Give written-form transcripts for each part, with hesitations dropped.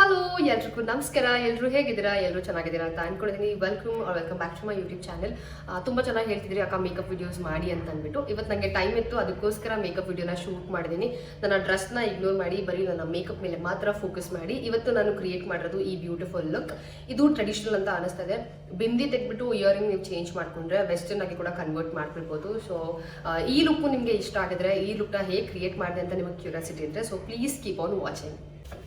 Hello ಎಲ್ರಿಗೂ ನಮಸ್ಕಾರ. ಎಲ್ಲರೂ ಹೇಗಿದ್ದೀರಾ? ಎಲ್ಲರೂ ಚೆನ್ನಾಗಿದ್ದೀರಾ ಅಂತ ಅನ್ಕೊಂಡಿದ್ದೀನಿ. Welcome back to my YouTube channel. ತುಂಬ ಚೆನ್ನಾಗಿ ಹೇಳ್ತಿದ್ರಿ ಅಕ್ಕ ಮೇಕಪ್ ವಿಡಿಯೋಸ್ ಮಾಡಿ ಅಂತ ಅಂದ್ಬಿಟ್ಟು. ಇವತ್ತು ನನಗೆ ಟೈಮ್ ಇತ್ತು, ಅದಕ್ಕೋಸ್ಕರ ಮೇಕಪ್ ವಿಡಿಯೋನ ಶೂಟ್ ಮಾಡಿದ್ದೀನಿ. ನನ್ನ ಡ್ರೆಸ್ನ ಇಗ್ನೋರ್ ಮಾಡಿ ಬರೀ ನನ್ನ ಮೇಕಪ್ ಮೇಲೆ ಮಾತ್ರ ಫೋಕಸ್ ಮಾಡಿ ಇವತ್ತು ನಾನು ಕ್ರಿಯೇಟ್ ಮಾಡಿರೋದು ಈ ಬ್ಯೂಟಿಫುಲ್ ಲುಕ್. ಇದು ಟ್ರೆಡಿಷನಲ್ ಅಂತ ಅನಿಸ್ತದೆ. ಬಿಂದಿ ತೆಗೆದ್ಬಿಟ್ಟು ಇಯರಿಂಗ್ ನೀವು ಚೇಂಜ್ ಮಾಡ್ಕೊಂಡ್ರೆ ವೆಸ್ಟರ್ನ್ ಆಗಿ ಕೂಡ ಕನ್ವರ್ಟ್ ಮಾಡ್ಕೊಳ್ಬೋದು. ಸೊ ಈ ಲುಕ್ಕು ನಿಮಗೆ ಇಷ್ಟ ಆಗಿದ್ರೆ, ಈ ಲುಕ್ನ ಹೇಗೆ ಕ್ರಿಯೇಟ್ ಮಾಡಿದೆ ಅಂತ ನಿಮಗೆ ಕ್ಯೂರಿಯಾಸಿಟಿ ಇದ್ದರೆ so please keep on watching.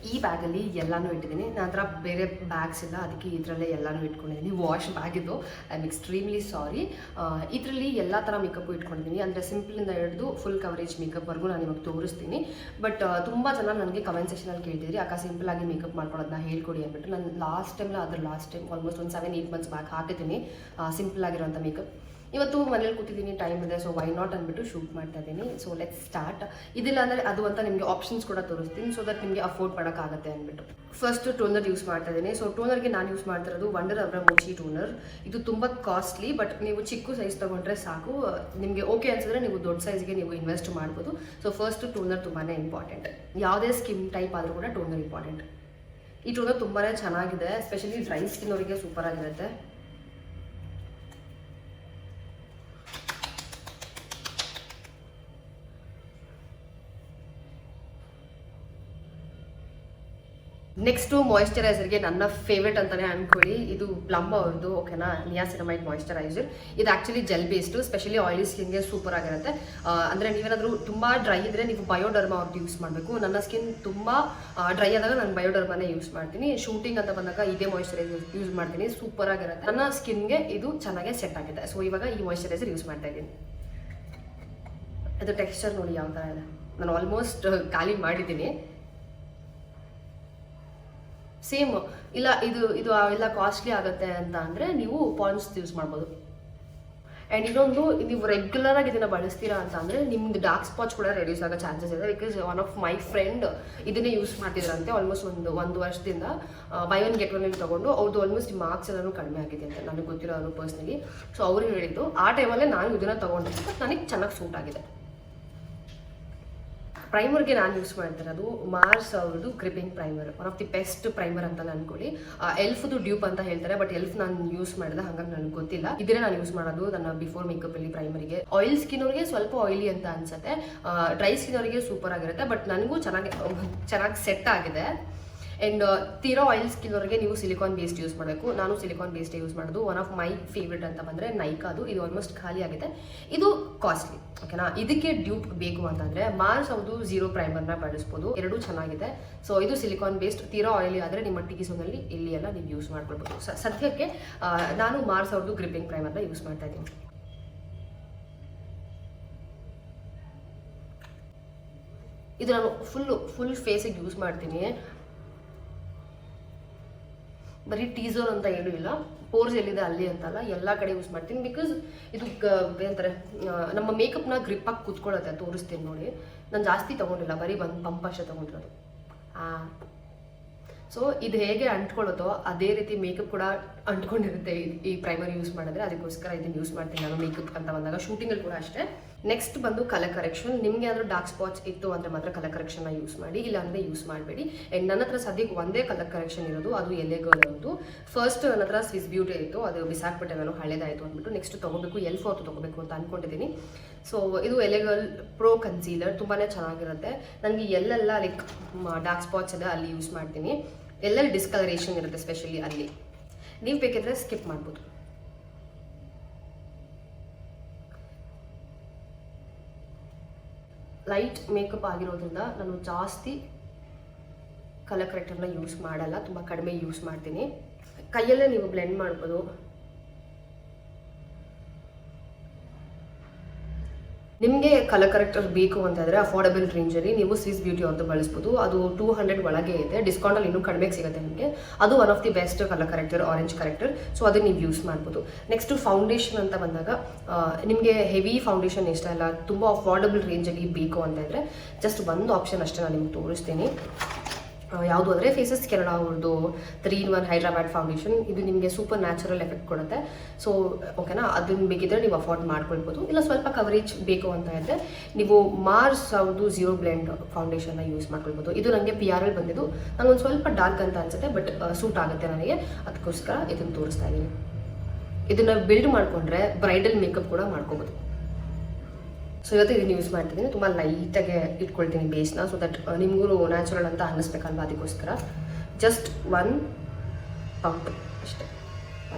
ಈ ಬ್ಯಾಗಲ್ಲಿ ಎಲ್ಲನೂ ಇಟ್ಟಿದ್ದೀನಿ. ನನ್ನ ಹತ್ರ ಬೇರೆ ಬ್ಯಾಗ್ಸ್ ಇಲ್ಲ, ಅದಕ್ಕೆ ಇದರಲ್ಲೇ ಎಲ್ಲನೂ ಇಟ್ಕೊಂಡಿದ್ದೀನಿ. ವಾಶ್ ಬ್ಯಾಗ್ ಇದು. I am extremely sorry. ಇದರಲ್ಲಿ ಎಲ್ಲ ಥರ ಮೇಕಪ್ಪು ಇಟ್ಕೊಂಡಿದ್ದೀನಿ. ಅಂದರೆ ಸಿಂಪಲಿಂದ ಹಿಡಿದು ಫುಲ್ ಕವರೇಜ್ ಮೇಕಪ್ವರೆಗೂ ನಾನು ನಿಮಗೆ ತೋರಿಸ್ತೀನಿ. ಬಟ್ ತುಂಬ ಜನ ನನಗೆ ಕಮೆಂಟ್ ಸೆಕ್ಷನಲ್ಲಿ ಕೇಳ್ತಿದ್ರಿ ಅಕ್ಕ ಸಿಂಪಲಾಗಿ ಮೇಕಪ್ ಮಾಡ್ಕೊಳ್ಳೋದನ್ನ ಹೇಳ್ಕೊಡಿ ಅಂದ್ಬಿಟ್ಟು. ನಾನು ಲಾಸ್ಟ್ ಟೈಮ್ ಆಲ್ಮೋಸ್ಟ್ ಒಂದು 7-8 ಮಂತ್ಸ್ ಬ್ಯಾಕ್ ಹಾಕಿದ್ದೀನಿ ಸಿಂಪಲ್ ಆಗಿರೋಂಥ ಮೇಕಪ್. ಇವತ್ತು ಮನೇಲಿ ಕೂತಿದ್ದೀನಿ, ಟೈಮ್ ಇದೆ, ಸೊ ವೈ ನಾಟ್ ಅಂದ್ಬಿಟ್ಟು ಶೂಟ್ ಮಾಡ್ತಾ ಇದ್ದೀನಿ. So let's start. ಇದಿಲ್ಲ ಅಂದರೆ ಅದು ಅಂತ ನಿಮಗೆ ಆಪ್ಷನ್ಸ್ ಕೂಡ ತೋರಿಸ್ತೀನಿ, ಸೊ ದಟ್ ನಿಮಗೆ ಅಫೋರ್ಡ್ ಮಾಡೋಕ್ಕಾಗತ್ತೆ ಅಂದ್ಬಿಟ್ಟು. ಫಸ್ಟ್ ಟೋನರ್ ಯೂಸ್ ಮಾಡ್ತಾ ಇದ್ದೀನಿ. ಸೊ ಟೋನರ್ಗೆ ನಾನು ಯೂಸ್ ಮಾಡ್ತಾ ಇರೋದು ವಂಡರ್ ಅವರ ಮೋಚಿ ಟೋನರ್. ಇದು ತುಂಬ ಕಾಸ್ಟ್ಲಿ, ಬಟ್ ನೀವು ಚಿಕ್ಕ ಸೈಜ್ ತೊಗೊಂಡ್ರೆ ಸಾಕು. ನಿಮಗೆ ಓಕೆ ಅನ್ಸಿದ್ರೆ ನೀವು ದೊಡ್ಡ ಸೈಜ್ಗೆ ನೀವು ಇನ್ವೆಸ್ಟ್ ಮಾಡ್ಬೋದು. ಸೊ ಫಸ್ಟ್ ಟೋನರ್ ತುಂಬಾ ಇಂಪಾರ್ಟೆಂಟ್. ಯಾವುದೇ ಸ್ಕಿನ್ ಟೈಪ್ ಆದರೂ ಕೂಡ ಟೋನರ್ ಇಂಪಾರ್ಟೆಂಟ್. ಈ ಟೋನರ್ ತುಂಬಾ ಚೆನ್ನಾಗಿದೆ, ಎಸ್ಪೆಷಲಿ ಡ್ರೈ ಸ್ಕಿನ್ ಅವರಿಗೆ ಸೂಪರ್ ಆಗಿರುತ್ತೆ. ನೆಕ್ಸ್ಟು ಮಾಯಿಶ್ಚರೈಸರ್ಗೆ ನನ್ನ ಫೇವ್ರೇಟ್ ಅಂತಲೇ ಅನ್ಕೊಳ್ಳಿ. ಇದು ಪ್ಲಮ್ ಅವ್ರದ್ದು, ಓಕೆನಾ, ನಿಯಾಸಿನಮೈಡ್ ಮಾಯಿಶ್ಚರೈಸರ್. ಇದು actually gel based, specially oily ಸ್ಕಿನ್ಗೆ ಸೂಪರ್ ಆಗಿರುತ್ತೆ. ಅಂದರೆ ನೀವೇನಾದರೂ ತುಂಬ ಡ್ರೈ ಇದ್ದರೆ ನೀವು ಬಯೋಡರ್ಮಾ ಅವ್ರದ್ದು ಯೂಸ್ ಮಾಡಬೇಕು. ನನ್ನ ಸ್ಕಿನ್ ತುಂಬ ಡ್ರೈ ಆದಾಗ ನಾನು ಬಯೋಡರ್ಮಾನೇ ಯೂಸ್ ಮಾಡ್ತೀನಿ. ಶೂಟಿಂಗ್ ಅಂತ ಬಂದಾಗ ಇದೇ ಮಾಯಿಶ್ಚರೈಸರ್ ಯೂಸ್ ಮಾಡ್ತೀನಿ, ಸೂಪರ್ ಆಗಿರುತ್ತೆ. ನನ್ನ ಸ್ಕಿನ್ಗೆ ಇದು ಚೆನ್ನಾಗೇ ಸೆಟ್ ಆಗಿದೆ. ಸೊ ಇವಾಗ ಈ ಮಾಯಿಶ್ಚರೈಸರ್ ಯೂಸ್ ಮಾಡ್ತಾ ಇದ್ದೀನಿ. ಇದು ಟೆಕ್ಸ್ಚರ್ ನೋಡಿ ಯಾವ ಥರ ಇದೆ. ನಾನು ಆಲ್ಮೋಸ್ಟ್ ಖಾಲಿ ಮಾಡಿದ್ದೀನಿ. ಸೇಮ್ ಇಲ್ಲ, ಇದು ಎಲ್ಲ ಕಾಸ್ಟ್ಲಿ ಆಗುತ್ತೆ ಅಂತ ಅಂದರೆ ನೀವು ಪಾಂಡ್ಸ್ ಯೂಸ್ ಮಾಡ್ಬೋದು. ಆ್ಯಂಡ್ ಇನ್ನೊಂದು, ನೀವು ರೆಗ್ಯುಲರಾಗಿ ಇದನ್ನು ಬಳಸ್ತೀರಾ ಅಂತ ಅಂದರೆ ನಿಮ್ದು ಡಾರ್ಕ್ ಸ್ಪಾಟ್ಸ್ ಕೂಡ ರೆಡ್ಯೂಸ್ ಆಗೋ ಚಾನ್ಸಸ್ ಇದೆ. Because one of my friend ಇದನ್ನೇ ಯೂಸ್ ಮಾಡ್ತಿದ್ರಂತೆ ಆಲ್ಮೋಸ್ಟ್ ಒಂದು ವರ್ಷದಿಂದ. ಬೈ ಒನ್ ಗೆಟ್ ಒನ್ ತೊಗೊಂಡು ಅವ್ರದ್ದು ಆಲ್ಮೋಸ್ಟ್ ಮಾರ್ಕ್ಸ್ ಎಲ್ಲನೂ ಕಡಿಮೆ ಆಗಿದೆ ಅಂತ ನನಗೆ ಗೊತ್ತಿರೋದು ಪರ್ಸ್ನಲಿ. ಸೊ ಅವರು ಹೇಳಿದ್ದು ಆ ಟೈಮಲ್ಲೇ ನಾನು ಇದನ್ನು ತೊಗೊಂಡಿದ್ದೆ, ಬಟ್ ನನಗೆ ಚೆನ್ನಾಗಿ ಸೂಟ್ ಆಗಿದೆ. ಪ್ರೈಮರ್ಗೆ ನಾನು ಯೂಸ್ ಮಾಡ್ತಿರೋದು ಮಾರ್ಸ್ ಅವ್ರದ್ದು ಗ್ರಿಪಿಂಗ್ primer. One of the best primer ಅಂತ ಅನ್ಕೊಳ್ಳಿ. ಎಲ್ಫ್ದು ಡ್ಯೂಪ್ ಅಂತ ಹೇಳ್ತಾರೆ, ಬಟ್ ಎಲ್ಫ್ ನಾನು ಯೂಸ್ ಮಾಡಿದೆ, ಹಾಗಾಗಿ ನನಗೆ ಗೊತ್ತಿಲ್ಲ. ಇದನ್ನೇ ನಾನು ಯೂಸ್ ಮಾಡೋದು ನನ್ನ ಬಿಫೋರ್ ಮೇಕಪ್ ಅಲ್ಲಿ ಪ್ರೈಮರಿಗೆ. ಆಯಿಲ್ ಸ್ಕಿನ್ ಅವರಿಗೆ ಸ್ವಲ್ಪ ಆಯಿಲಿ ಅಂತ ಅನ್ಸುತ್ತೆ, ಡ್ರೈ ಸ್ಕಿನ್ ಅವರಿಗೆ ಸೂಪರ್ ಆಗಿರುತ್ತೆ. ಬಟ್ ನನಗೂ ಚೆನ್ನಾಗಿ ಸೆಟ್ ಆಗಿದೆ. ಆ್ಯಂಡ್ ತೀರಾ ಆಯಿಲ್ ಸ್ಕಿನ್ ಅವರಿಗೆ ನೀವು ಸಿಲಿಕಾನ್ ಬೇಸ್ಡ್ ಯೂಸ್ ಮಾಡಬೇಕು. ನಾನು ಸಿಲಿಕಾನ್ ಬೇಸ್ಡ್ ಯೂಸ್ ಮಾಡೋದು. ಒನ್ ಆಫ್ ಮೈ ಫೇವ್ರೇಟ್ ಅಂತ ಬಂದರೆ ನೈಕಾದು. ಇದು ಆಲ್ಮೋಸ್ಟ್ ಖಾಲಿ ಆಗಿದೆ. ಇದು ಕಾಸ್ಟ್ಲಿ, ಓಕೆನಾ. ಇದಕ್ಕೆ ಡ್ಯೂಪ್ ಬೇಕು ಅಂತಂದರೆ ಮಾರ್ಸ್ ಅವ್ರದ್ದು 0 ಪ್ರೈಮರ್ನ ಬಳಸ್ಬೋದು. ಎರಡೂ ಚೆನ್ನಾಗಿದೆ. ಸೊ ಇದು ಸಿಲಿಕಾನ್ ಬೇಸ್ಡ್. ತೀರಾ ಆಯಿಲಿ ಆದರೆ ನಿಮ್ಮ ಟೀಸೋನಲ್ಲಿ ಇಲ್ಲಿ ಎಲ್ಲ ನೀವು ಯೂಸ್ ಮಾಡ್ಕೊಳ್ಬೋದು. ಸದ್ಯಕ್ಕೆ ನಾನು ಮಾರ್ಸ್ ಅವ್ರದ್ದು ಗ್ರಿಪಿಂಗ್ ಪ್ರೈಮರ್ನ ಯೂಸ್ ಮಾಡ್ತಾ ಇದ್ದೀನಿ. ಇದು ನಾನು ಫುಲ್ ಫೇಸಿಗೆ ಯೂಸ್ ಮಾಡ್ತೀನಿ. ಬರೀ ಟೀಸರ್ ಅಂತ ಏನೂ ಇಲ್ಲ, ಪೋರ್ಸ್ ಎಲ್ಲಿದೆ ಅಲ್ಲಿ ಅಂತಲ್ಲ, ಎಲ್ಲ ಕಡೆ ಯೂಸ್ ಮಾಡ್ತೀನಿ. ಬಿಕಾಸ್ ಇದು ಏನಂತಾರೆ, ನಮ್ಮ ಮೇಕಪ್ನ ಗ್ರಿಪ್ಪಾಗಿ ಕೂತ್ಕೊಳ್ಳುತ್ತೆ. ತೋರಿಸ್ತೀನಿ ನೋಡಿ. ನಾನು ಜಾಸ್ತಿ ತೊಗೊಂಡಿಲ್ಲ, ಬರೀ ಒಂದು ಪಂಪ್ ಅಷ್ಟೇ ತೊಗೊಂಡಿರೋದು. ಸೊ ಇದು ಹೇಗೆ ಅಂಟ್ಕೊಳ್ಳುತ್ತೋ ಅದೇ ರೀತಿ ಮೇಕಪ್ ಕೂಡ ಅಂಟ್ಕೊಂಡಿರುತ್ತೆ ಈ ಪ್ರೈಮರ್ ಯೂಸ್ ಮಾಡಿದ್ರೆ. ಅದಕ್ಕೋಸ್ಕರ ಇದನ್ನು ಯೂಸ್ ಮಾಡ್ತೀನಿ ನಾನು ಮೇಕಪ್ ಅಂತ ಬಂದಾಗ. ಶೂಟಿಂಗಲ್ಲಿ ಕೂಡ ಅಷ್ಟೇ. ನೆಕ್ಸ್ಟ್ ಬಂದು ಕಲರ್ ಕರೆಕ್ಷನ್. ನಿಮಗೆ ಯಾವ್ದಾದ್ರು ಡಾರ್ಕ್ ಸ್ಪಾಟ್ಸ್ ಇತ್ತು ಅಂದರೆ ಮಾತ್ರ ಕಲರ್ ಕರೆಕ್ಷನ್ನ ಯೂಸ್ ಮಾಡಿ, ಇಲ್ಲ ಅಂದರೆ ಯೂಸ್ ಮಾಡಬೇಡಿ. ಆ್ಯಂಡ್ ನನ್ನ ಹತ್ರ ಸದ್ಯಕ್ಕೆ ಒಂದೇ ಕಲರ್ ಕರೆಕ್ಷನ್ ಇರೋದು, ಅದು ಎಲೆಗರ್ಲ್ ಅವ್ರದ್ದು. ಫಸ್ಟ್ ನನ್ನ ಹತ್ರ ಸ್ವಿಸ್ ಬ್ಯೂಟಿ ಇತ್ತು, ಅದು ಬಿಸಾಕ್ಬಿಟ್ಟೆ ನಾನು, ಹಳೇದಾಯಿತು ಅಂದ್ಬಿಟ್ಟು. ನೆಕ್ಸ್ಟ್ ತೊಗೋಬೇಕು, ಎಲ್ಫ್ ಅವ್ರದ್ದು ತೊಗೋಬೇಕು ಅಂತ ಅಂದ್ಕೊಂಡಿದ್ದೀನಿ. ಸೊ ಇದು ಎಲೆಗರ್ಲ್ ಪ್ರೋ ಕನ್ಸೀಲರ್, ತುಂಬಾ ಚೆನ್ನಾಗಿರುತ್ತೆ. ನನಗೆ ಎಲ್ಲೆಲ್ಲ ಲೈಕ್ ಡಾರ್ಕ್ ಸ್ಪಾಟ್ಸ್ ಇದೆ ಅಲ್ಲಿ ಯೂಸ್ ಮಾಡ್ತೀನಿ. ಎಲ್ಲೆಲ್ಲಿ ಡಿಸ್ಕಲರೇಷನ್ ಇರುತ್ತೆ ಸ್ಪೆಷಲಿ ಅಲ್ಲಿ, ನೀವು ಬೇಕಿದ್ರೆ ಸ್ಕಿಪ್ ಮಾಡ್ಬೋದು. ಲೈಟ್ ಮೇಕಪ್ ಆಗಿರೋದ್ರಿಂದ ನಾನು ಜಾಸ್ತಿ ಕಲರ್ ಕರೆಕ್ಟರ್ನ ಯೂಸ್ ಮಾಡಲ್ಲ, ತುಂಬ ಕಡಿಮೆ ಯೂಸ್ ಮಾಡ್ತೀನಿ. ಕೈಯಲ್ಲೇ ನೀವು ಬ್ಲೆಂಡ್ ಮಾಡ್ಬೋದು. ನಿಮಗೆ ಕಲರ್ ಕರೆಕ್ಟರ್ ಬೇಕು ಅಂತಂದರೆ ಅಫೋರ್ಡಬಲ್ ರೇಂಜಲ್ಲಿ ನೀವು ಸ್ವಿಸ್ ಬ್ಯೂಟಿ ಅವ್ರದ್ದು ಬಳಸ್ಬೋದು. ಅದು 200 ಒಳಗೆ ಇದೆ, ಡಿಸ್ಕೌಂಟಲ್ಲಿ ಇನ್ನೂ ಕಡಿಮೆಗೆ ಸಿಗುತ್ತೆ ನಿಮಗೆ. ಅದು one of the best colour corrector, orange corrector. So ಅದನ್ನು ನೀವು ಯೂಸ್ ಮಾಡ್ಬೋದು. ನೆಕ್ಸ್ಟು ಫೌಂಡೇಶನ್ ಅಂತ ಬಂದಾಗ ನಿಮಗೆ ಹೆವಿ ಫೌಂಡೇಶನ್ ಇಷ್ಟ ಇಲ್ಲ, ತುಂಬ ಅಫೋರ್ಡಬಲ್ ರೇಂಜಲ್ಲಿ ಬೇಕು ಅಂತ ಇದ್ದರೆ ಜಸ್ಟ್ ಒಂದು ಆಪ್ಷನ್ ಅಷ್ಟೇ ನಾನು ನಿಮ್ಗೆ ತೋರಿಸ್ತೀನಿ. ಯಾವುದು ಅಂದರೆ ಫೇಸಸ್ ಕೆನಡ ಅವ್ರದ್ದು 3-in-1 ಹೈದ್ರಾಬಾದ್ ಫೌಂಡೇಶನ್. ಇದು ನಿಮಗೆ ಸೂಪರ್ ನ್ಯಾಚುರಲ್ ಎಫೆಕ್ಟ್ ಕೊಡುತ್ತೆ. ಸೊ ಓಕೆನಾ, ಅದನ್ನು ಬೇಕಿದ್ರೆ ನೀವು ಅಫೋರ್ಡ್ ಮಾಡ್ಕೊಳ್ಬೋದು. ಇಲ್ಲ ಸ್ವಲ್ಪ ಕವರೇಜ್ ಬೇಕು ಅಂತ ಇದ್ದರೆ ನೀವು ಮಾರ್ಸ್ ಅವ್ರದ್ದು ಝೀರೋ ಬ್ಲೆಂಡ್ ಫೌಂಡೇಶನ್ನ ಯೂಸ್ ಮಾಡ್ಕೊಳ್ಬೋದು. ಇದು ನನಗೆ PRL ಬಂದಿದ್ದು, ನನಗೊಂದು ಸ್ವಲ್ಪ ಡಾರ್ಕ್ ಅಂತ ಅನ್ಸುತ್ತೆ, ಬಟ್ ಸೂಟ್ ಆಗುತ್ತೆ ನನಗೆ, ಅದಕ್ಕೋಸ್ಕರ ಇದನ್ನು ತೋರಿಸ್ತಾ ಇದ್ದೀನಿ. ಇದನ್ನು ಬಿಲ್ಡ್ ಮಾಡಿಕೊಂಡ್ರೆ ಬ್ರೈಡಲ್ ಮೇಕಪ್ ಕೂಡ ಮಾಡ್ಕೋಬೋದು. ಸೊ ಇವತ್ತು ಇದನ್ನು ಯೂಸ್ ಮಾಡ್ತಿದ್ದೀನಿ, ತುಂಬ ಲೈಟಾಗೆ ಇಟ್ಕೊಳ್ತೀನಿ ಬೇಸ್ನ, ಸೊ ದಟ್ ನಿಮಗೂ ನ್ಯಾಚುರಲ್ ಅಂತ ಅನ್ನಿಸ್ಬೇಕಲ್ವ, ಅದಕ್ಕೋಸ್ಕರ ಜಸ್ಟ್ 1 ಪಂಪ್ ಅಷ್ಟೇ,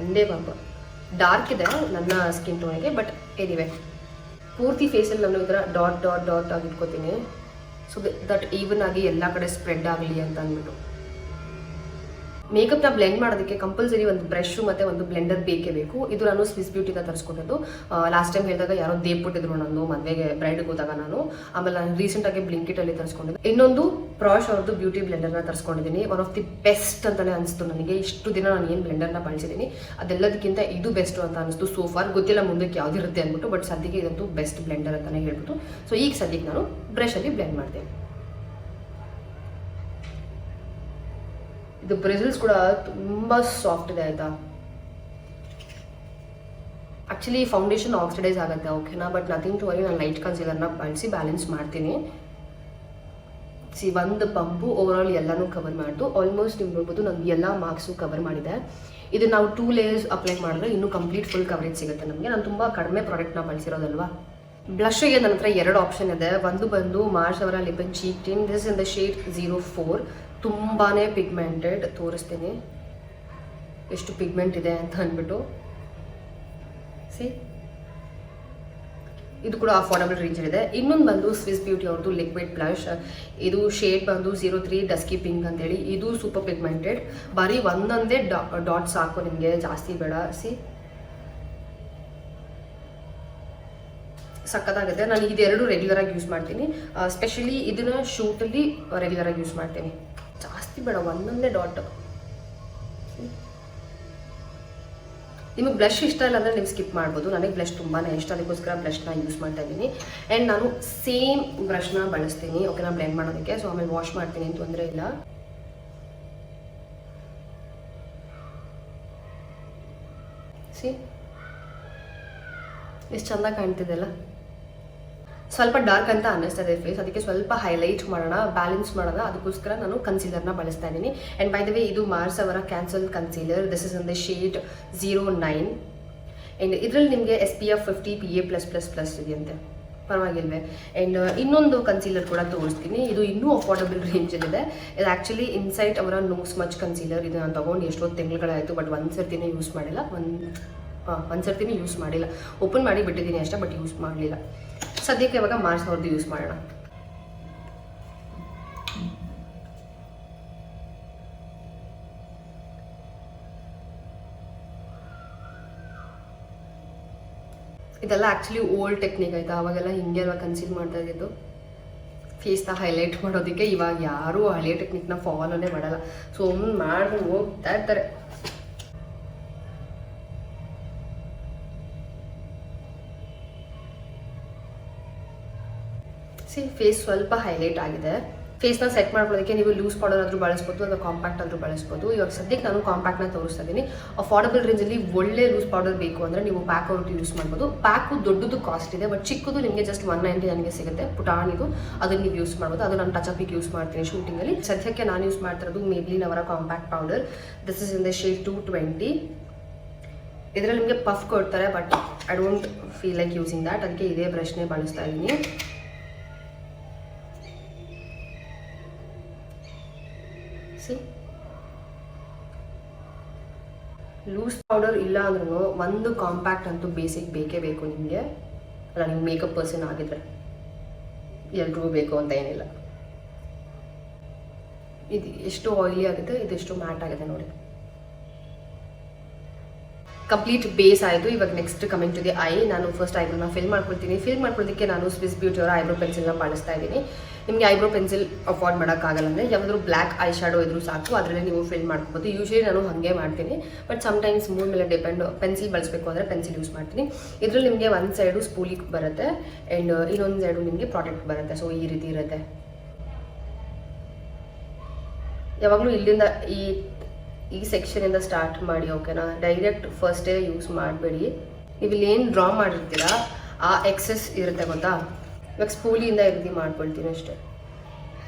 ಒಂದೇ ಪಂಪ್. ಡಾರ್ಕ್ ಇದೆ ನನ್ನ ಸ್ಕಿನ್ ಟೋನಿಗೆ, ಬಟ್ ಎನಿವೆ ಪೂರ್ತಿ ಫೇಸಲ್ಲಿ ನಾನು ಈ ಥರ ಡಾಟ್ ಡಾಟ್ ಡಾಟ್ ಆಗಿ ಇಟ್ಕೋತೀನಿ. ಸೊ ದಟ್ ಈವನ್ ಆಗಿ ಎಲ್ಲ ಕಡೆ ಸ್ಪ್ರೆಡ್ ಆಗಲಿ ಅಂತ ಅಂದ್ಬಿಟ್ಟು. ಮೇಕಪ್ನ ಬ್ಲೆಂಡ್ ಮಾಡೋದಕ್ಕೆ ಕಂಪಲ್ಸರಿ ಒಂದು ಬ್ರಷ್ ಮತ್ತು ಒಂದು ಬ್ಲೆಂಡರ್ ಬೇಕೇ ಬೇಕು. ಇದು ನಾನು ಸ್ವಿಸ್ ಬ್ಯೂಟಿನ ತರಿಸ್ಕೊಂಡಿದ್ದು. ಲಾಸ್ಟ್ ಟೈಮ್ ಹೇಳಿದಾಗ ಯಾರೋ ದೇಪ್ಬಿಟ್ಟಿದ್ರು ನಂದು ಮದುವೆಗೆ, ಬ್ರೈಡ್ಗೆ ಹೋದಾಗ ನಾನು. ಆಮೇಲೆ ನಾನು ರೀಸೆಂಟಾಗಿ ಬ್ಲಿಂಕಿಟಲ್ಲಿ ತರಿಸ್ಕೊಂಡಿದ್ದೆ. ಇನ್ನೊಂದು ಪ್ರಾಶ್ ಅವ್ರದ್ದು ಬ್ಯೂಟಿ ಬ್ಲೆಂಡರ್ನ ತರಿಸ್ಕೊಂಡಿದ್ದೀನಿ. ಒನ್ ಆಫ್ ದಿ ಬೆಸ್ಟ್ ಅಂತಲೇ ಅನಿಸ್ತು ನನಗೆ. ಇಷ್ಟು ದಿನ ನಾನು ಏನು ಬ್ಲೆಂಡರ್ನ ಬಳಸಿದ್ದೀನಿ ಅದೆಲ್ಲದಕ್ಕಿಂತ ಇದು ಬೆಸ್ಟು ಅಂತ ಅನಿಸ್ತು ಸೋಫಾರ್. ಗೊತ್ತಿಲ್ಲ ಮುಂದಕ್ಕೆ ಯಾವುದಿರುತ್ತೆ ಅಂದ್ಬಿಟ್ಟು, ಬಟ್ ಸದ್ಯಕ್ಕೆ ಇದಂತೂ ಬೆಸ್ಟ್ ಬ್ಲೆಂಡರ್ ಅಂತಲೇ ಹೇಳ್ಬಿಟ್ಟು. ಸೊ ಈಗ ಸದ್ಯಕ್ಕೆ ನಾನು ಬ್ರಷಲ್ಲಿ ಬ್ಲೆಂಡ್ ಮಾಡಿದೆ. ಇದು ಬ್ರಿಸಲ್ಸ್ ಕೂಡ ತುಂಬ ಸಾಫ್ಟ್ ಇದೆ ಆಯಿತಾ. ಆ್ಯಕ್ಚುಲಿ ಫೌಂಡೇಶನ್ ಆಕ್ಸಿಡೈಸ್ ಆಗುತ್ತೆ ಓಕೆನಾ, ಬಟ್ ನಥಿಂಗ್ ಟು ವರಿ. ನಾನು ಲೈಟ್ ಕನ್ಸೀಲರ್ನ ಬಳಸಿ ಬ್ಯಾಲೆನ್ಸ್ ಮಾಡ್ತೀನಿ. ಒಂದು ಪಂಪು ಓವರಾಲ್ ಎಲ್ಲನೂ ಕವರ್ ಮಾಡಿತು. ಆಲ್ಮೋಸ್ಟ್ ನೀವು ನೋಡ್ಬೋದು ನಾನು ಎಲ್ಲ ಮಾರ್ಕ್ಸು ಕವರ್ ಮಾಡಿದೆ. ಇದು ನಾವು 2 ಲೇಯರ್ಸ್ ಅಪ್ಲೈ ಮಾಡಿದ್ರೆ ಇನ್ನೂ ಕಂಪ್ಲೀಟ್ ಫುಲ್ ಕವರೇಜ್ ಸಿಗುತ್ತೆ ನಮಗೆ. ನಾನು ತುಂಬ ಕಡಿಮೆ ಪ್ರಾಡಕ್ಟ್ನ ಬಳಸಿರೋದಲ್ವಾ. ಬ್ಲಷ್ಗೆ ನನ್ನ ಹತ್ರ 2 ಆಪ್ಷನ್ ಇದೆ. ಒಂದು ಬಂದು ಮಾರ್ಸ್ ಅವರ lip and cheek tin, this in the shade 04. ತುಂಬಾ ಪಿಗ್ಮೆಂಟೆಡ್, ತೋರಿಸ್ತೀನಿ ಎಷ್ಟು ಪಿಗ್ಮೆಂಟ್ ಇದೆ ಅಂತ ಅಂದ್ಬಿಟ್ಟು. ಸಿ, ಇದು ಕೂಡ ಅಫೋರ್ಡಬಲ್ ರೇಂಜಲ್ಲಿದೆ. ಇನ್ನೊಂದು ಬಂದು ಸ್ವಿಸ್ ಬ್ಯೂಟಿ ಅವ್ರದ್ದು ಲಿಕ್ವಿಡ್ ಬ್ಲಷ್. ಇದು ಶೇಡ್ ಬಂದು 03 ಡಸ್ಕಿ ಪಿಂಕ್ ಅಂತೇಳಿ. ಇದು ಸೂಪರ್ ಪಿಗ್ಮೆಂಟೆಡ್. ಬರೀ ಒಂದೊಂದೇ ಡಾಟ್ ಸಾಕು ನಿಮಗೆ, ಜಾಸ್ತಿ ಬೇಡ. ಸಿ, ಸಕ್ಕತ್ತಾಗುತ್ತೆ. ನಾನು ಇದೆರಡು ರೆಗ್ಯುಲರಾಗಿ ಯೂಸ್ ಮಾಡ್ತೀನಿ. ಸ್ಪೆಷಲಿ ಇದನ್ನ ಶೂಟಲ್ಲಿ ರೆಗ್ಯುಲರಾಗಿ ಯೂಸ್ ಮಾಡ್ತೀನಿ. ಜಾಸ್ತಿ ಬೇಡ, ಒಂದೊಂದೇ ಡಾಟ್. ನಿಮಗೆ ಬ್ಲಷ್ ಇಷ್ಟ ಇಲ್ಲ ಅಂದರೆ ನೀವು ಸ್ಕಿಪ್ ಮಾಡ್ಬೋದು. ನನಗೆ ಬ್ಲಷ್ ತುಂಬಾ ಇಷ್ಟ, ಅದಕ್ಕೋಸ್ಕರ ಬ್ಲಷ್ನ ಯೂಸ್ ಮಾಡ್ತಾ ಇದ್ದೀನಿ. ಆ್ಯಂಡ್ ನಾನು ಸೇಮ್ ಬ್ರಷ್ನ ಬಳಸ್ತೀನಿ ಓಕೆನಾ ಬ್ಲೆಂಡ್ ಮಾಡೋದಕ್ಕೆ. ಸೊ ಆಮೇಲೆ ವಾಶ್ ಮಾಡ್ತೀನಿ, ಏನು ತೊಂದರೆ ಇಲ್ಲ. ಸಿ, ಎಷ್ಟು ಚೆಂದ ಕಾಣ್ತಿದೆಲ್ಲ. ಸ್ವಲ್ಪ ಡಾರ್ಕ್ ಅಂತ ಅನ್ನಿಸ್ತದೆ ಫೇಸ್, ಅದಕ್ಕೆ ಸ್ವಲ್ಪ ಹೈಲೈಟ್ ಮಾಡೋಣ, ಬ್ಯಾಲೆನ್ಸ್ ಮಾಡೋಣ, ಅದಕ್ಕೋಸ್ಕರ ನಾನು ಕನ್ಸೀಲರ್ನ ಬಳಸ್ತಾ ಇದ್ದೀನಿ. ಆ್ಯಂಡ್ ಬೈ ದ ವೇ ಇದು ಮಾರ್ಸ್ ಅವರ cancel concealer. This is in the shade 09. And ಇದರಲ್ಲಿ ನಿಮಗೆ SPF 50 PA+++ ಇದೆಯಂತೆ, ಪರವಾಗಿಲ್ವೇ. ಆ್ಯಂಡ್ ಇನ್ನೊಂದು ಕನ್ಸೀಲರ್ ಕೂಡ ತೋರಿಸ್ತೀನಿ. ಇದು ಇನ್ನೂ ಅಫೋರ್ಡಬಲ್ ರೇಂಜಲ್ಲಿದೆ. ಇದು ಆ್ಯಕ್ಚುಲಿ ಇನ್ಸೈಟ್ ಅವರ ನೋ ಸ್ಮಚ್ ಕನ್ಸೀಲರ್. ಇದು ನಾನು ತೊಗೊಂಡು ಎಷ್ಟೊಂದು ತಿಂಗಳುಗಳಾಯಿತು, ಬಟ್ ಒಂದು ಸರ್ತಿನೇ ಯೂಸ್ ಮಾಡಿಲ್ಲ. ಒಂದು ಸರ್ತಿನೇ ಯೂಸ್ ಮಾಡಿಲ್ಲ, ಓಪನ್ ಮಾಡಿ ಬಿಟ್ಟಿದ್ದೀನಿ ಅಷ್ಟೇ, ಬಟ್ ಯೂಸ್ ಮಾಡಲಿಲ್ಲ. ಸದ್ಯಕ್ಕೆ ಇವಾಗ ಮಾರ್ಸ್ ಅವ್ರದ್ದು ಯೂಸ್ ಮಾಡೋಣ. ಇದೆಲ್ಲ ಆ್ಯಕ್ಚುಲಿ ಓಲ್ಡ್ ಟೆಕ್ನಿಕ್ ಆಯಿತಾ. ಅವಾಗೆಲ್ಲ ಹಿಂಗೆ ಅಲ್ವಾ ಕನ್ಸೀಲ್ ಮಾಡ್ತಾ ಇದ್ದಿದ್ದು ಫೇಸ್ನ ಹೈಲೈಟ್ ಮಾಡೋದಕ್ಕೆ. ಇವಾಗ ಯಾರೂ ಹಳೆ ಟೆಕ್ನಿಕ್ನ ಫಾಲೋನೇ ಮಾಡಲ್ಲ, ಸುಮ್ಮನೆ ಮಾಡ್ಕೊಂಡು ಹೋಗ್ತಾ ಇರ್ತಾರೆ. ಸಿ, ಫೇಸ್ ಸ್ವಲ್ಪ ಹೈಲೈಟ್ ಆಗಿದೆ. ಫೇಸ್ನ ಸೆಟ್ ಮಾಡ್ಕೊಳ್ಳೋದಕ್ಕೆ ನೀವು ಲೂಸ್ ಪೌಡರ್ ಆದರೂ ಬಳಸ್ಬೋದು ಅಥವಾ ಕಾಂಪ್ಯಾಕ್ಟ್ ಆದರೂ ಬಳಸ್ಬೋದು. ಇವಾಗ ಸದ್ಯಕ್ಕೆ ನಾನು ಕಾಂಪ್ಯಾಕ್ಟ್ನ ತೋರಿಸ್ತಾ ಇದ್ದೀನಿ. ಅಫೋರ್ಡಬಲ್ ರೇಂಜಲ್ಲಿ ಒಳ್ಳೆ ಲೂಸ್ ಪೌಡರ್ ಬೇಕು ಅಂದರೆ ನೀವು ಪ್ಯಾಕ್ ಅವ್ರದ್ದು ಯೂಸ್ ಮಾಡ್ಬೋದು. ಪ್ಯಾಕು ದೊಡ್ಡದು ಕಾಸ್ಟ್ ಇದೆ, ಬಟ್ ಚಿಕ್ಕದು ನಿಮಗೆ ಜಸ್ಟ್ 199 ಸಿಗುತ್ತೆ, ಪುಟಾಣಿದು. ಅದನ್ನು ನೀವು ಯೂಸ್ ಮಾಡ್ಬೋದು. ಅದು ನಾನು ಟಚಪಿಗೆ ಯೂಸ್ ಮಾಡ್ತೀನಿ ಶೂಟಿಂಗಲ್ಲಿ. ಸದ್ಯಕ್ಕೆ ನಾನು ಯೂಸ್ ಮಾಡ್ತಿರೋದು ಮೇಬ್ಲಿನ್ ಅವರ compact powder. This is in the shade 220. ಇದರಲ್ಲಿ ನಿಮಗೆ ಪಫ್ ಕೊಡ್ತಾರೆ, but I don't feel like using that. ಅದಕ್ಕೆ ಇದೇ ಬ್ರಷ್ನೇ ಬಳಸ್ತಾ ಇದ್ದೀನಿ. ಸಿ, ಲೂಸ್ ಪೌಡರ್ ಇಲ್ಲ ಅಂದ್ರೂ ಒಂದು ಕಾಂಪ್ಯಾಕ್ಟ್ ಅಂತೂ ಬೇಸಿಕ್ ಬೇಕೇ ಬೇಕು ನಿಮಗೆ. ಅಲ್ಲ, ನೀವು ಮೇಕಪ್ ಪರ್ಸನ್ ಆಗಿದ್ರೆ ಎಲ್ರಿಗೂ ಬೇಕು ಅಂತ ಏನಿಲ್ಲ. ಇದು ಎಷ್ಟು ಆಯಿಲಿ ಆಗುತ್ತೆ, ಇದು ಎಷ್ಟು ಮ್ಯಾಟ್ ಆಗಿದೆ ನೋಡಿ. ಕಂಪ್ಲೀಟ್ ಬೇಸ್ ಆಯಿತು. ಇವಾಗ next coming to the eye. ನಾನು ಫಸ್ಟ್ ಐಬ್ರೋನ ಫಿಲ್ ಮಾಡ್ಕೊಳ್ತೀನಿ. ಫಿಲ್ ಮಾಡ್ಕೊಳ್ಳೋದಕ್ಕೆ ನಾನು ಸ್ವಿಸ್ ಬ್ಯೂಟಿ ಅವರ ಐಬ್ರೋ ಪೆನ್ಸಿಲ್ನ ಬಳಸ್ತಾ ಇದ್ದೀನಿ. ನಿಮಗೆ ಐಬ್ರೋ ಪೆನ್ಸಿಲ್ ಅಫೋರ್ಡ್ ಮಾಡೋಕ್ಕಾಗಲ್ಲ ಅಂದರೆ ಯಾವುದಾದ್ರು ಬ್ಲ್ಯಾಕ್ ಐ ಶ್ಯಾಡೋ ಇದ್ರೂ ಸಾಕು, ಅದರಲ್ಲೇ ನೀವು ಫಿಲ್ ಮಾಡ್ಕೋಬೋದು. ಯೂಶ್ವಲಿ ನಾನು ಹಾಗೆ ಮಾಡ್ತೀನಿ, ಬಟ್ ಸಮ್ಟೈಮ್ಸ್ ಮೂಡ್ ಮೇಲೆ ಡಿಪೆಂಡ್. ಪೆನ್ಸಿಲ್ ಬಳಸಬೇಕು ಅಂದರೆ ಪೆನ್ಸಿಲ್ ಯೂಸ್ ಮಾಡ್ತೀನಿ. ಇದರಲ್ಲಿ ನಿಮಗೆ ಒಂದು ಸೈಡು ಸ್ಪೂಲಿ ಬರುತ್ತೆ ಆ್ಯಂಡ್ ಇನ್ನೊಂದು ಸೈಡು ನಿಮಗೆ ಪ್ರಾಡಕ್ಟ್ ಬರುತ್ತೆ. ಸೊ ಈ ರೀತಿ ಇರುತ್ತೆ. ಯಾವಾಗಲೂ ಇಲ್ಲಿಂದ ಈ ಸೆಕ್ಷನಿಂದ ಸ್ಟಾರ್ಟ್ ಮಾಡಿ, ಓಕೆನಾ? ಡೈರೆಕ್ಟ್ ಫಸ್ಟೇ ಯೂಸ್ ಮಾಡಬೇಡಿ. ನೀವು ಇಲ್ಲಿ ಏನು ಡ್ರಾ ಮಾಡಿರ್ತೀರಾ ಆ ಎಕ್ಸೆಸ್ ಇರುತ್ತೆ ಗೊತ್ತಾ, ಇವಾಗ ಸ್ಪೂಲಿಯಿಂದ ಈ ರೀತಿ ಮಾಡ್ಕೊಳ್ತೀನಿ ಅಷ್ಟೇ.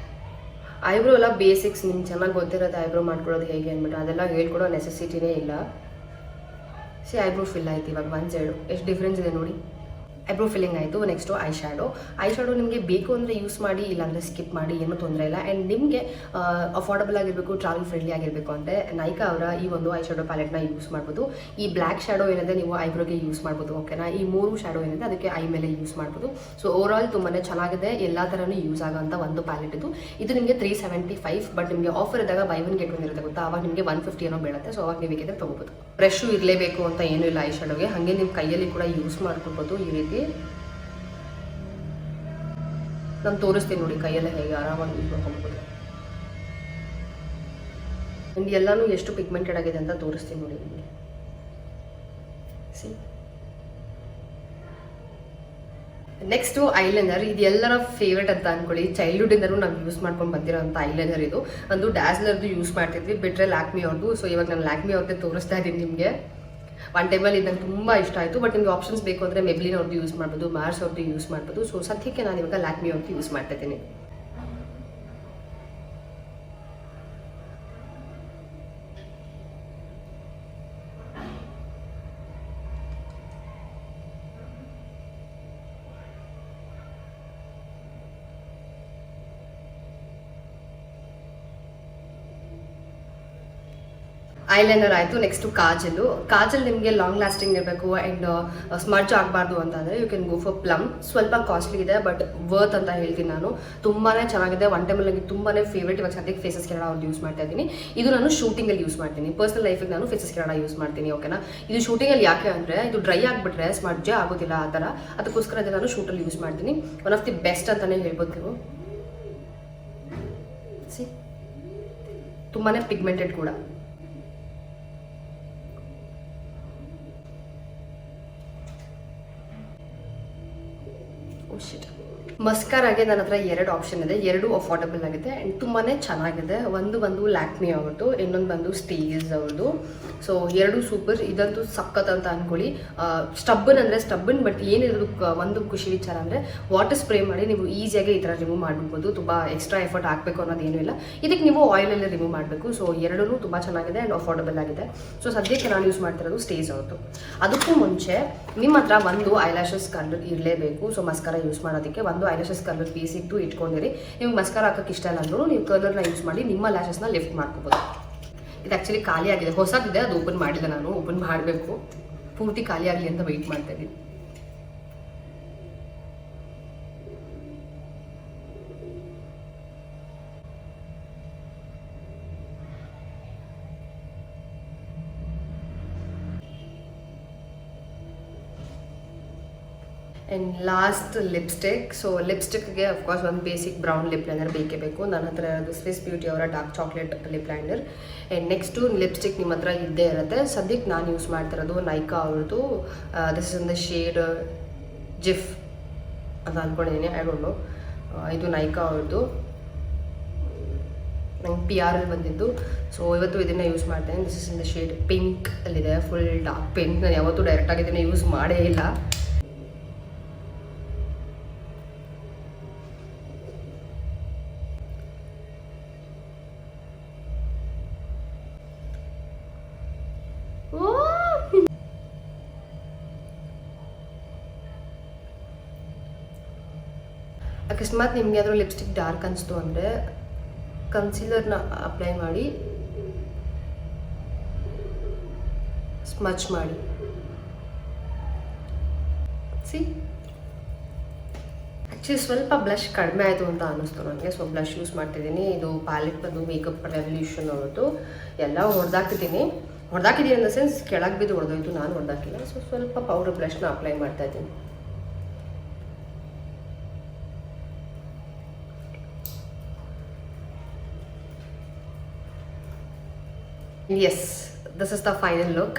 ಐಬ್ರೋ ಎಲ್ಲ ಬೇಸಿಕ್ಸ್, ನಿಮ್ಗೆ ಚೆನ್ನಾಗಿ ಗೊತ್ತಿರುತ್ತೆ ಐಬ್ರೋ ಮಾಡ್ಕೊಳ್ಳೋದು ಹೇಗೆ ಅಂದ್ಬಿಟ್ಟು, ಅದೆಲ್ಲ ಹೇಳ್ಕೊಡೋ ನೆಸೆಸಿಟಿನೇ ಇಲ್ಲ. ಐಬ್ರೋ ಫಿಲ್ ಆಯ್ತು ಇವಾಗ ಒನ್ ಸೈಡು, ಎಷ್ಟು ಡಿಫ್ರೆನ್ಸ್ ಇದೆ ನೋಡಿ. ಐಬ್ರೋ ಫಿಲ್ಲಿಂಗ್ ಆಯಿತು. ನೆಕ್ಸ್ಟು ಐ ಶ್ಯಾಡೋ ನಿಮಗೆ ಬೇಕು ಅಂದರೆ ಯೂಸ್ ಮಾಡಿ, ಇಲ್ಲಾಂದರೆ ಸ್ಕಿಪ್ ಮಾಡಿ, ಏನೂ ತೊಂದರೆ ಇಲ್ಲ. ಆ್ಯಂಡ್ ನಿಮಗೆ ಅಫೋರ್ಡಬಲ್ ಆಗಿರಬೇಕು, ಟ್ರಾವೆಲ್ ಫ್ರೆಂಡ್ಲಿ ಆಗಿರಬೇಕು ಅಂದರೆ ನೈಕಾ ಅವರ ಈ ಒಂದು ಐ ಶ್ಯಾಡೋ ಪ್ಯಾಲೆಟ್ನ ಯೂಸ್ ಮಾಡ್ಬೋದು. ಈ ಬ್ಲ್ಯಾಕ್ ಶ್ಯಾಡೋ ಏನಿದೆ ನೀವು ಐಬ್ರೋಗೆ ಯೂಸ್ ಮಾಡ್ಬೋದು, ಓಕೆನಾ? ಈ 3 ಶ್ಯಾಡೋ ಏನಿದೆ ಅದಕ್ಕೆ ಐ ಮೇಲೆ ಯೂಸ್ ಮಾಡ್ಬೋದು. ಸೊ ಓವರಾಲ್ ತುಂಬಾ ಚೆನ್ನಾಗಿದೆ, ಎಲ್ಲ ಥರನೂ ಯೂಸ್ ಆಗೋಂಥ ಒಂದು ಪ್ಯಾಲೆಟ್ ಇದು ನಿಮಗೆ 375. ಬಟ್ ನಿಮಗೆ ಆಫರ್ ಇದ್ದಾಗ ಬೈ 1 get 1 ಇರುತ್ತೆ ಗೊತ್ತಾ, ಅವಾಗ ನಿಮಗೆ 150 ಏನೋ ಬೀಳುತ್ತೆ. ಸೊ ಅವಾಗ ನೀವು ಬೇಕಿದ್ರೆ ತೊಗೋಬೋದು. ಬ್ರಷು ಇರಲೇಬೇಕು ಅಂತ ಏನೂ ಇಲ್ಲ ಐ ಶ್ಯಾಡೋಗೆ, ಹಾಗೆ ನಿಮ್ಮ ಕೈಯಲ್ಲಿ ಕೂಡ ಯೂಸ್ ಮಾಡ್ಕೊಬೋದು ಈ ರೀತಿ. ನಾನು ತೋರಿಸ್ತೀನಿ ನೋಡಿ ಕೈಯೆಲ್ಲ ಹೇಗೆ ಆರಾಮಾಗಿ ಯೂಸ್ ಮಾಡ್ಕೊಬೋದು. ಆ್ಯಂಡ್ ಎಲ್ಲನೂ ಎಷ್ಟು ಪಿಗ್ಮೆಂಟೆಡ್ ಆಗಿದೆ ಅಂತ ತೋರಿಸ್ತೀನಿ ನೋಡಿ ನಿಮಗೆ. Next eyeliner. ಇದು ಎಲ್ಲರ ಫೇವ್ರೇಟ್ ಅಂತ ಅಂದ್ಕೊಳ್ಳಿ. ಚೈಲ್ಡ್ಹುಡ್ಡಿಂದನೂ ನಾವು ಯೂಸ್ ಮಾಡ್ಕೊಂಡು ಬಂದಿರೋಂಥ ಐಲೈನರ್ ಇದು. ಒಂದು ಡ್ಯಾಸ್ಲರ್ದು ಯೂಸ್ ಮಾಡ್ತಿದ್ವಿ, ಬಿಟ್ಟರೆ ಲ್ಯಾಕ್ಮಿ ಅವ್ರದ್ದು. ಸೊ ಇವಾಗ ನಾನು ಲ್ಯಾಕ್ಮಿ ಅವ್ರದ್ದೇ ತೋರಿಸ್ತಾ ಇದ್ದೀನಿ ನಿಮಗೆ. ಒನ್ ಟೈಮಲ್ಲಿ ಇದು ನಂಗೆ ತುಂಬ ಇಷ್ಟ ಆಯಿತು. ಬಟ್ ನಿಮಗೆ ಆಪ್ಷನ್ಸ್ ಬೇಕು ಅಂದರೆ ಮೆಬ್ಲಿನ್ ಅವ್ರದ್ದು ಯೂಸ್ ಮಾಡ್ಬೋದು, ಮಾರ್ಸ್ ಅವ್ರದ್ದು ಯೂಸ್ ಮಾಡ್ಬೋದು. ಸೊ ಸದ್ಯಕ್ಕೆ ನಾನು ಇವಾಗ ಲ್ಯಾಕ್ಮಿ ಅವ್ರದ್ದು ಯೂಸ್ ಮಾಡ್ತಾ ಇದ್ದೀನಿ. ಐಲೈನರ್ ಆಯಿತು. ನೆಕ್ಸ್ಟು ಕಾಜಲ್ ನಿಮಗೆ ಲಾಂಗ್ ಲಾಸ್ಟಿಂಗ್ ಇರಬೇಕು ಆ್ಯಂಡ್ ಸ್ಮಡ್ಜ್ ಆಗಬಾರ್ದು ಅಂತಂದರೆ you can go for Plum. ಸ್ವಲ್ಪ ಕಾಸ್ಟ್ಲಿ ಇದೆ ಬಟ್ ವರ್ತ್ ಅಂತ ಹೇಳ್ತೀನಿ ನಾನು. ತುಂಬಾ ಚೆನ್ನಾಗಿದೆ. ಒನ್ ಟೈಮಲ್ಲಿ ನನಗೆ ತುಂಬಾ ಫೇವ್ರೇಟ್. ಇವಾಗ ಸದ್ಯಕ್ಕೆ ಫೇಸಸ್ ಕೆನಡಾ ಅವ್ರದ್ದು ಯೂಸ್ ಮಾಡ್ತಾ ಇದ್ದೀನಿ. ಇದು ನಾನು ಶೂಟಿಂಗಲ್ಲಿ ಯೂಸ್ ಮಾಡ್ತೀನಿ. ಪರ್ಸನಲ್ ಲೈಫಿಗೆ ನಾನು ಫೇಸಸ್ ಕೆನಡಾ ಯೂಸ್ ಮಾಡ್ತೀನಿ, ಓಕೆನಾ? ಇದು ಶೂಟಿಂಗಲ್ಲಿ ಯಾಕೆ ಅಂದರೆ ಇದು ಡ್ರೈ ಆಗಿಬಿಟ್ರೆ ಸ್ಮಡ್ಜೇ ಆಗೋದಿಲ್ಲ ಆ ಥರ, ಅದಕ್ಕೋಸ್ಕರ ಇದು ನಾನು ಶೂಟಲ್ಲಿ ಯೂಸ್ ಮಾಡ್ತೀನಿ. ಒನ್ ಆಫ್ ದಿ ಬೆಸ್ಟ್ ಅಂತಲೇ ಹೇಳ್ಬೋದು ನೀವು. ತುಂಬಾ ಪಿಗ್ಮೆಂಟೆಡ್ ಕೂಡ. ಮಸ್ಕಾರಾಗೆ ನನ್ನ ಹತ್ರ 2 ಆಪ್ಷನ್ ಇದೆ. 2 ಅಫೋರ್ಡಬಲ್ ಆಗಿದೆ ಆ್ಯಂಡ್ ತುಂಬಾ ಚೆನ್ನಾಗಿದೆ. ಒಂದು ಲ್ಯಾಕ್ಮಿ ಅವ್ರದ್ದು, ಇನ್ನೊಂದು ಬಂದು ಸ್ಟೇಜ್ ಅವ್ರದ್ದು. So 2 super. ಇದಂತೂ ಸಖತ್ ಅಂತ ಅಂದ್ಕೊಳ್ಳಿ. ಸ್ಟಬ್ಬನ್ ಅಂದರೆ ಸ್ಟಬ್ಬನ್, ಬಟ್ ಏನಿರೋದು ಒಂದು ಖುಷಿ ವಿಚಾರ ಅಂದರೆ ವಾಟರ್ ಸ್ಪ್ರೇ ಮಾಡಿ ನೀವು ಈಸಿಯಾಗಿ ಈ ಥರ ರಿಮೂವ್ ಮಾಡ್ಬಿಡ್ಬೋದು. ತುಂಬ ಎಕ್ಸ್ಟ್ರಾ ಎಫರ್ಟ್ ಹಾಕಬೇಕು ಅನ್ನೋದೇನೂ ಇಲ್ಲ. ಇದಕ್ಕೆ ನೀವು ಆಯಿಲಲ್ಲಿ ರಿಮೂವ್ ಮಾಡಬೇಕು. ಸೊ 2 ತುಂಬ ಚೆನ್ನಾಗಿದೆ ಆ್ಯಂಡ್ ಅಫೋರ್ಡಬಲ್ ಆಗಿದೆ. ಸೊ ಸದ್ಯಕ್ಕೆ ನಾನು ಯೂಸ್ ಮಾಡ್ತಿರೋದು ಸ್ಟೇಜ್ ಅವ್ರದ್ದು. ಅದಕ್ಕೂ ಮುಂಚೆ ನಿಮ್ಮ ಹತ್ರ ಒಂದು ಐಲ್ಯಾಶಸ್ ಕಲರ್ ಇರಲೇಬೇಕು. ಸೊ ಮಸ್ಕಾರ ಯೂಸ್ ಮಾಡೋದಕ್ಕೆ ಒಂದು ಐಲ್ಯಾಶಸ್ ಕಲರ್ ಪೀಸ್ ಇಟ್ಕೊಂಡಿರಿ. ನಿಮ್ಗೆ ಮಸ್ಕಾರ ಹಾಕೋಕ್ಕೆ ಇಷ್ಟ ಇಲ್ಲ ಅಂದರೂ ನೀವು ಕಲರ್ನ ಯೂಸ್ ಮಾಡಿ ನಿಮ್ಮ ಲ್ಯಾಶಸ್ನ ಲಿಫ್ಟ್ ಮಾಡ್ಕೋಬೋದು. ಇದು ಆ್ಯಕ್ಚುಲಿ ಖಾಲಿ ಆಗಿದೆ, ಹೊಸದಿದೆ, ಅದು ಓಪನ್ ಮಾಡಿಲ್ಲ. ನಾನು ಓಪನ್ ಮಾಡಬೇಕು, ಪೂರ್ತಿ ಖಾಲಿ ಆಗಲಿ ಅಂತ ವೆಯ್ಟ್ ಮಾಡ್ತಾ ಇದ್ದೀನಿ. And last lipstick. ಸೊ ಲಿಪ್ಸ್ಟಿಕ್ಗೆ ಅಫ್ಕೋರ್ಸ್ ಒಂದು ಬೇಸಿಕ್ ಬ್ರೌನ್ ಲಿಪ್ ಲೈನರ್ ಬೇಕೇ ಬೇಕು. ನನ್ನ ಹತ್ರ ಇರೋದು ಸ್ವಿಸ್ ಬ್ಯೂಟಿ ಅವರ dark chocolate lip liner. And next lipstick ನಿಮ್ಮ ಹತ್ರ ಇದ್ದೇ ಇರುತ್ತೆ. ಸದ್ಯಕ್ಕೆ ನಾನು ಯೂಸ್ ಮಾಡ್ತಿರೋದು ನೈಕಾ ಅವ್ರದ್ದು. This is in the shade GIF ಅಂತ ಅಂದ್ಕೊಂಡಿದ್ದೀನಿ, ಐ ಡೋಂಟ್ ನೋ. ಇದು ನೈಕಾ ಅವ್ರದ್ದು, ನಂಗೆ PR ಅಲ್ಲಿ ಬಂದಿದ್ದು. ಸೊ ಇವತ್ತು ಇದನ್ನು ಯೂಸ್ ಮಾಡ್ತೇನೆ. This is in the shade pink ಅಲ್ಲಿದೆ, ಫುಲ್ ಡಾರ್ಕ್ ಪಿಂಕ್. ನಾನು ಯಾವತ್ತೂ ಡೈರೆಕ್ಟಾಗಿ ಇದನ್ನು ಯೂಸ್ ಮಾಡೇ ಇಲ್ಲ. ಅಕಸ್ಮಾತ್ ನಿಮಗೆ ಅದರ ಲಿಪ್ಸ್ಟಿಕ್ ಡಾರ್ಕ್ ಅನಿಸ್ತು ಅಂದರೆ ಕನ್ಸೀಲರ್ನ ಅಪ್ಲೈ ಮಾಡಿ ಸ್ಮಚ್ ಮಾಡಿ. ಆ್ಯಕ್ಚುಲಿ ಸ್ವಲ್ಪ ಬ್ಲಷ್ ಕಡಿಮೆ ಆಯಿತು ಅಂತ ಅನ್ನಿಸ್ತು ನನಗೆ. ಸೊ ಬ್ಲಷ್ ಯೂಸ್ ಮಾಡ್ತಿದ್ದೀನಿ. ಇದು ಪ್ಯಾಲೆಟ್ ಬಂದು ಮೇಕಪ್ ರೆವಲ್ಯೂಷನ್ ಅವ್ರದ್ದು. ಎಲ್ಲ ಹೊಡೆದಾಕಿದ್ದೀನಿ ಇನ್ ದ ಸೆನ್ಸ್ ಕೆಳಗೆ ಬಿದ್ದು ಹೊಡೆದೋಯ್ತು, ನಾನು ಹೊಡೆದಾಕಿಲ್ಲ. ಸೊ ಸ್ವಲ್ಪ ಪೌಡರ್ ಬ್ಲಷ್ನ ಅಪ್ಲೈ ಮಾಡ್ತಾ ಇದ್ದೀನಿ. Yes, this is the final look.